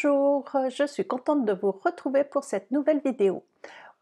Bonjour, je suis contente de vous retrouver pour cette nouvelle vidéo.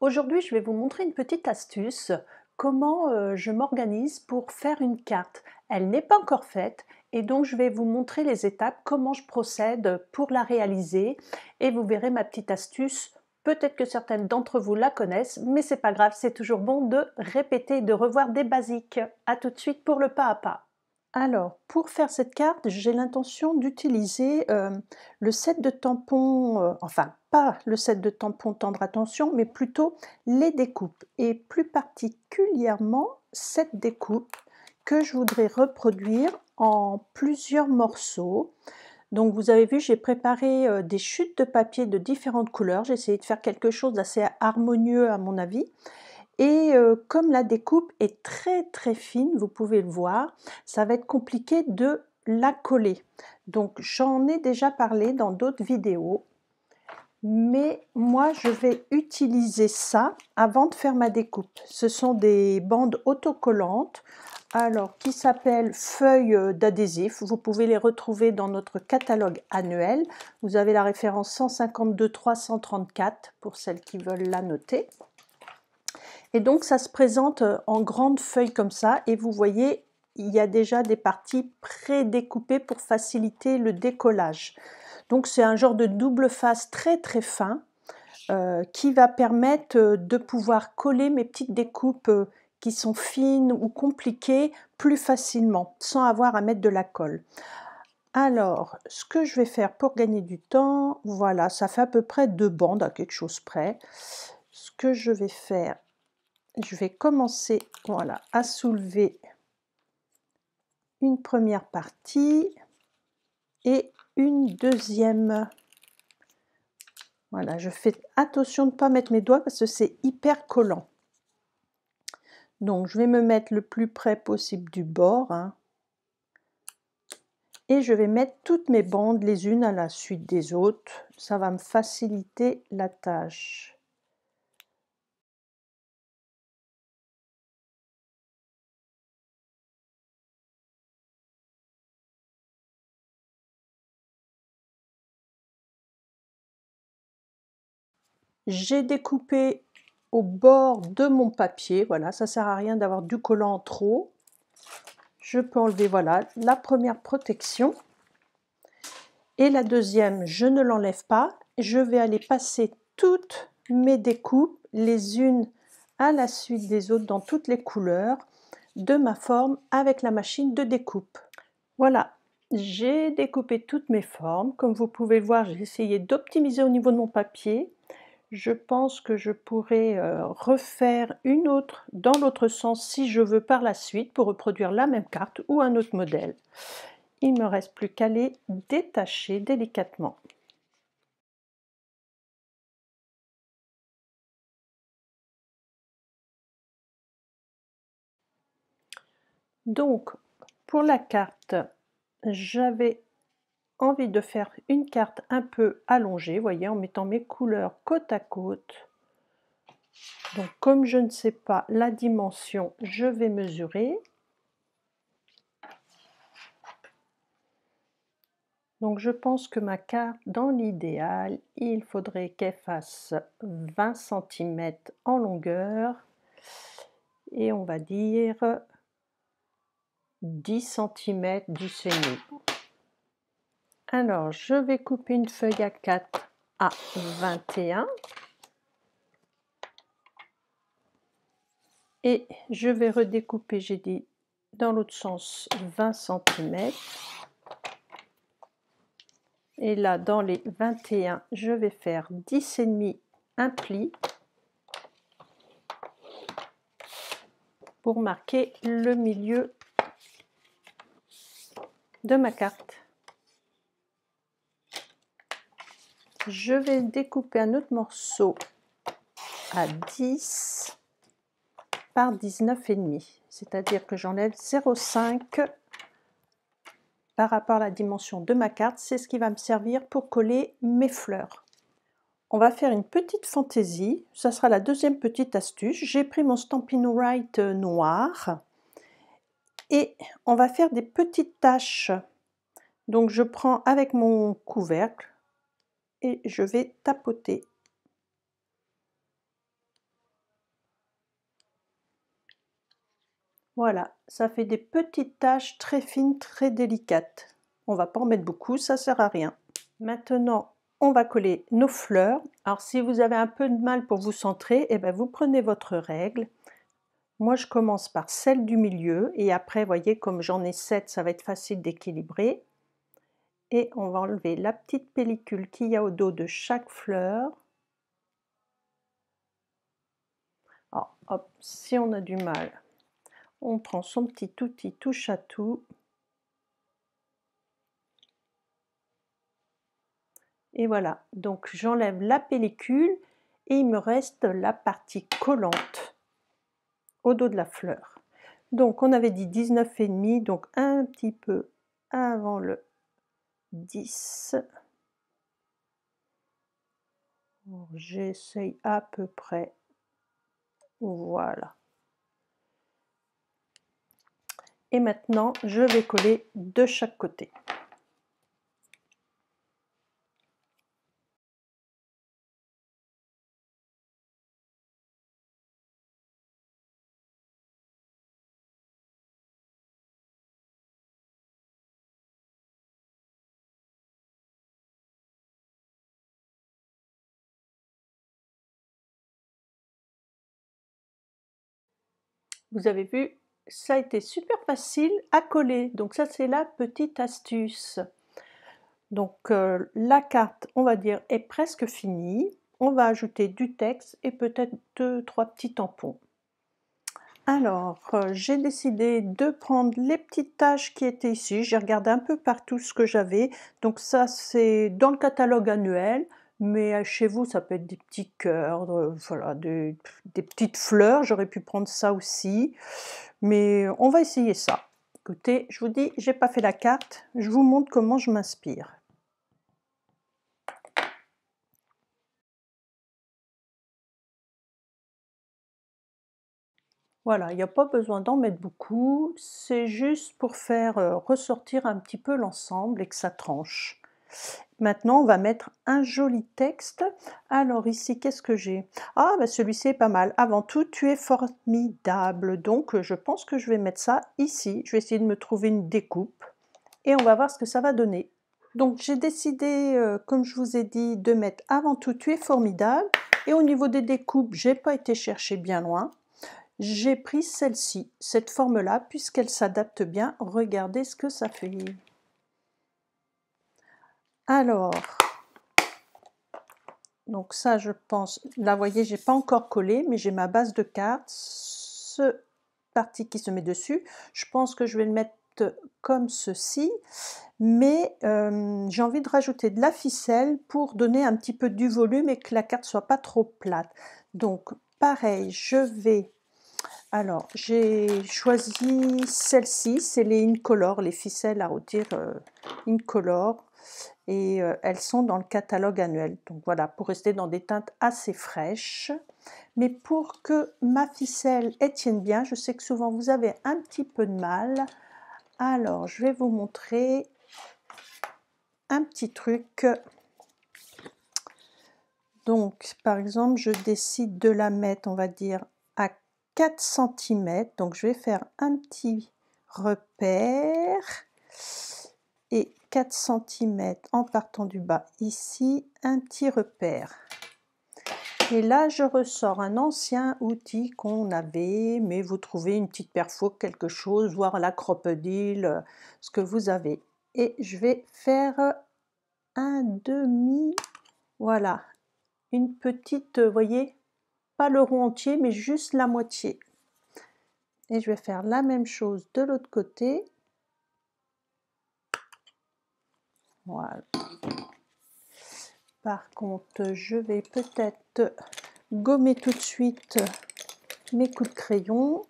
Aujourd'hui, je vais vous montrer une petite astuce, comment je m'organise pour faire une carte. Elle n'est pas encore faite et donc je vais vous montrer les étapes, comment je procède pour la réaliser et vous verrez ma petite astuce. Peut-être que certaines d'entre vous la connaissent, mais c'est pas grave, c'est toujours bon de répéter et de revoir des basiques. A tout de suite pour le pas à pas. Alors, pour faire cette carte, j'ai l'intention d'utiliser le set de tampons, enfin pas le set de tampons tendre attention, mais plutôt les découpes, et plus particulièrement cette découpe que je voudrais reproduire en plusieurs morceaux. Donc vous avez vu, j'ai préparé des chutes de papier de différentes couleurs, j'ai essayé de faire quelque chose d'assez harmonieux à mon avis. Et comme la découpe est très fine, vous pouvez le voir, ça va être compliqué de la coller. Donc j'en ai déjà parlé dans d'autres vidéos, mais moi je vais utiliser ça avant de faire ma découpe. Ce sont des bandes autocollantes, alors qui s'appellent feuilles d'adhésif. Vous pouvez les retrouver dans notre catalogue annuel. Vous avez la référence 152 334 pour celles qui veulent la noter. Et donc ça se présente en grandes feuilles comme ça, et vous voyez, il y a déjà des parties pré-découpées pour faciliter le décollage. Donc c'est un genre de double face très fin qui va permettre de pouvoir coller mes petites découpes qui sont fines ou compliquées plus facilement, sans avoir à mettre de la colle. Alors, ce que je vais faire pour gagner du temps, voilà, ça fait à peu près 2 bandes à quelque chose près. Ce que je vais faire, je vais commencer, voilà, à soulever une première partie et une deuxième. Voilà, je fais attention de ne pas mettre mes doigts parce que c'est hyper collant. Donc je vais me mettre le plus près possible du bord, hein, et je vais mettre toutes mes bandes les unes à la suite des autres. Ça va me faciliter la tâche. J'ai découpé au bord de mon papier, voilà, ça sert à rien d'avoir du collant trop. Je peux enlever, voilà, la première protection, et la deuxième, je ne l'enlève pas. Je vais aller passer toutes mes découpes les unes à la suite des autres dans toutes les couleurs de ma forme avec la machine de découpe. Voilà, j'ai découpé toutes mes formes. Comme vous pouvez le voir, j'ai essayé d'optimiser au niveau de mon papier. Je pense que je pourrais refaire une autre dans l'autre sens si je veux par la suite pour reproduire la même carte ou un autre modèle. Il ne me reste plus qu'à les détacher délicatement. Donc pour la carte, j'avais envie de faire une carte un peu allongée, vous voyez, en mettant mes couleurs côte à côte. Donc comme je ne sais pas la dimension, je vais mesurer. Donc je pense que ma carte, dans l'idéal, il faudrait qu'elle fasse 20 cm en longueur et on va dire 10 cm, 10,5. Alors je vais couper une feuille A4 à 21 et je vais redécouper, j'ai dit, dans l'autre sens 20 cm. Et là, dans les 21, je vais faire 10,5 un pli pour marquer le milieu de ma carte. Je vais découper un autre morceau à 10 par 19,5, c'est-à-dire que j'enlève 0,5 par rapport à la dimension de ma carte. C'est ce qui va me servir pour coller mes fleurs. On va faire une petite fantaisie, ça sera la deuxième petite astuce. J'ai pris mon Stampin' Write noir et on va faire des petites taches. Donc je prends avec mon couvercle, et je vais tapoter. Voilà, ça fait des petites taches très fines, très délicates. On va pas en mettre beaucoup, ça sert à rien. Maintenant, on va coller nos fleurs. Alors si vous avez un peu de mal pour vous centrer, eh bien, vous prenez votre règle. Moi je commence par celle du milieu et après, voyez, comme j'en ai 7, ça va être facile d'équilibrer. Et on va enlever la petite pellicule qu'il y a au dos de chaque fleur. Alors, hop, si on a du mal, on prend son petit outil touche à tout. Et voilà, donc j'enlève la pellicule et il me reste la partie collante au dos de la fleur. Donc on avait dit 19,5, donc un petit peu avant le 10. J'essaye à peu près, voilà. Et maintenant je vais coller de chaque côté. Vous avez vu, ça a été super facile à coller, donc ça c'est la petite astuce. Donc la carte, on va dire, est presque finie. On va ajouter du texte et peut-être 2-3 petits tampons. Alors, j'ai décidé de prendre les petites taches qui étaient ici. J'ai regardé un peu partout ce que j'avais. Donc ça, c'est dans le catalogue annuel. Mais chez vous, ça peut être des petits cœurs, voilà, des petites fleurs. J'aurais pu prendre ça aussi. Mais on va essayer ça. Écoutez, je vous dis, j'ai pas fait la carte. Je vous montre comment je m'inspire. Voilà, il n'y a pas besoin d'en mettre beaucoup, c'est juste pour faire ressortir un petit peu l'ensemble et que ça tranche. Maintenant, on va mettre un joli texte. Alors ici, qu'est-ce que j'ai? Ah, bah celui-ci est pas mal. Avant tout, tu es formidable. Donc, je pense que je vais mettre ça ici. Je vais essayer de me trouver une découpe et on va voir ce que ça va donner. Donc, j'ai décidé, comme je vous ai dit, de mettre avant tout, tu es formidable. Et au niveau des découpes, j'ai pas été chercher bien loin. J'ai pris celle-ci, cette forme-là, puisqu'elle s'adapte bien. Regardez ce que ça fait. Alors, donc ça, je pense, là, vous voyez, j'ai pas encore collé, mais j'ai ma base de cartes, ce parti qui se met dessus. Je pense que je vais le mettre comme ceci, mais j'ai envie de rajouter de la ficelle pour donner un petit peu du volume et que la carte soit pas trop plate. Donc, pareil, je vais... Alors, j'ai choisi celle-ci, c'est les Incolor, les ficelles à rôtir Incolor, et elles sont dans le catalogue annuel. Donc voilà, pour rester dans des teintes assez fraîches. Mais pour que ma ficelle tienne bien, je sais que souvent vous avez un petit peu de mal. Alors, je vais vous montrer un petit truc. Donc, par exemple, je décide de la mettre, on va dire, à 4 cm. Donc, je vais faire un petit repère et 4 cm en partant du bas. Ici, un petit repère. Et là, je ressors un ancien outil qu'on avait, mais vous trouvez une petite perfo, quelque chose, voire la crocodile, ce que vous avez. Et je vais faire un demi, voilà, une petite, voyez, pas le rond entier, mais juste la moitié. Et je vais faire la même chose de l'autre côté. Voilà. Par contre, je vais peut-être gommer tout de suite mes coups de crayon.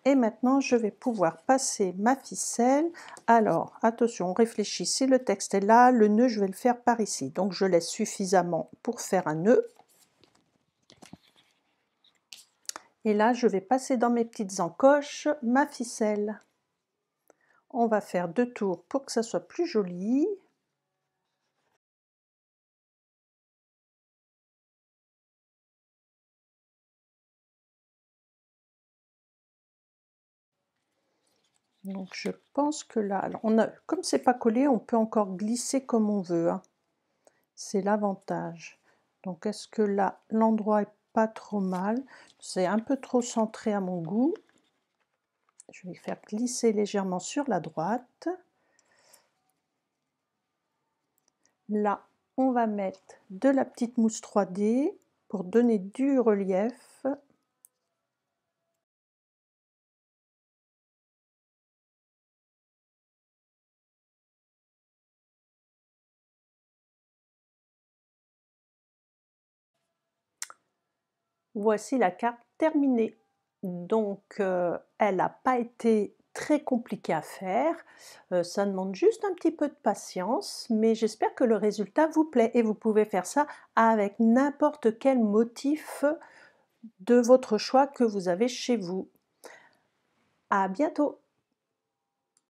Et maintenant, je vais pouvoir passer ma ficelle. Alors, attention, on réfléchit. Si le texte est là, le nœud, je vais le faire par ici. Donc, je laisse suffisamment pour faire un nœud. Et là, je vais passer dans mes petites encoches ma ficelle. On va faire 2 tours pour que ça soit plus joli. Donc je pense que là, alors comme c'est pas collé, on peut encore glisser comme on veut, hein. C'est l'avantage. Donc est-ce que là, l'endroit est pas trop mal? C'est un peu trop centré à mon goût. Je vais faire glisser légèrement sur la droite. Là, on va mettre de la petite mousse 3D pour donner du relief. Voici la carte terminée. Donc elle n'a pas été très compliquée à faire, ça demande juste un petit peu de patience, mais j'espère que le résultat vous plaît et vous pouvez faire ça avec n'importe quel motif de votre choix que vous avez chez vous. À bientôt!